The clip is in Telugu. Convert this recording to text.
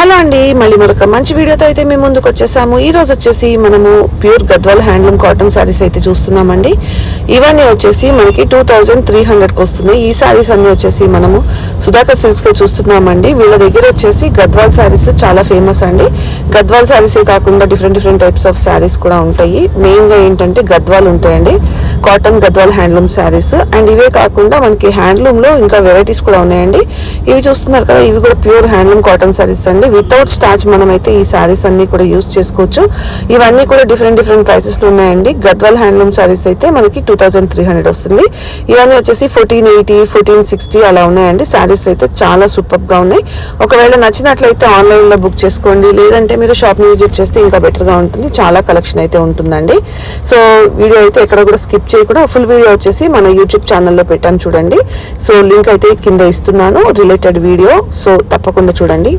హలో అండి, మళ్ళీ మరొక మంచి వీడియోతో అయితే మేము ముందుకు వచ్చేసాము. ఈ రోజు వచ్చేసి మనము pure Gadwal handloom cotton saris అయితే చూస్తున్నామండి. ఇవన్నీ వచ్చేసి మనకి 2300కి వస్తున్నాయి. ఈ శారీస్ అన్ని వచ్చేసి మనము సుధాకర్ సిల్క్స్ తో చూస్తున్నామండి. వీళ్ళ దగ్గర వచ్చేసి గద్వాల్ శారీస్ చాలా ఫేమస్ అండి. గద్వాల్ శారీసే కాకుండా డిఫరెంట్ టైప్స్ ఆఫ్ శారీస్ కూడా ఉంటాయి. మెయిన్ గా ఏంటంటే గద్వాల్ ఉంటాయండి, cotton Gadwal handloom saris. And ఇవే కాకుండా మనకి హ్యాండ్లూమ్ లో ఇంకా వెరైటీస్ కూడా ఉన్నాయండి. ఇవి చూస్తున్నారు కదా, ఇవి కూడా ప్యూర్ హ్యాండ్లూమ్ కాటన్ శారీస్ అండి. వితౌట్ స్టాచ్ మనం అయితే ఈ శారీస్ అన్ని కూడా యూజ్ చేసుకోవచ్చు. ఇవన్నీ కూడా డిఫరెంట్ ప్రైసెస్ లో ఉన్నాయండి. గద్వాల్ హ్యాండ్లూమ్ శారీస్ అయితే మనకి 2300 వస్తుంది. ఇవన్నీ వచ్చేసి 1480, 1460 అలా ఉన్నాయండి. శారీస్ అయితే చాలా సూపర్ గా ఉన్నాయి. ఒకవేళ నచ్చినట్లయితే ఆన్లైన్ లో బుక్ చేసుకోండి, లేదంటే మీరు షాప్ ని విజిట్ చేస్తే ఇంకా బెటర్ గా ఉంటుంది. చాలా కలెక్షన్ అయితే ఉంటుందండి. సో వీడియో అయితే ఎక్కడ కూడా స్కిప్ చేయకుండా ఫుల్ వీడియో వచ్చేసి మన యూట్యూబ్ ఛానల్లో పెట్టాను చూడండి. సో లింక్ అయితే కింద ఇస్తున్నాను, రిలేటెడ్ వీడియో. సో తప్పకుండా చూడండి.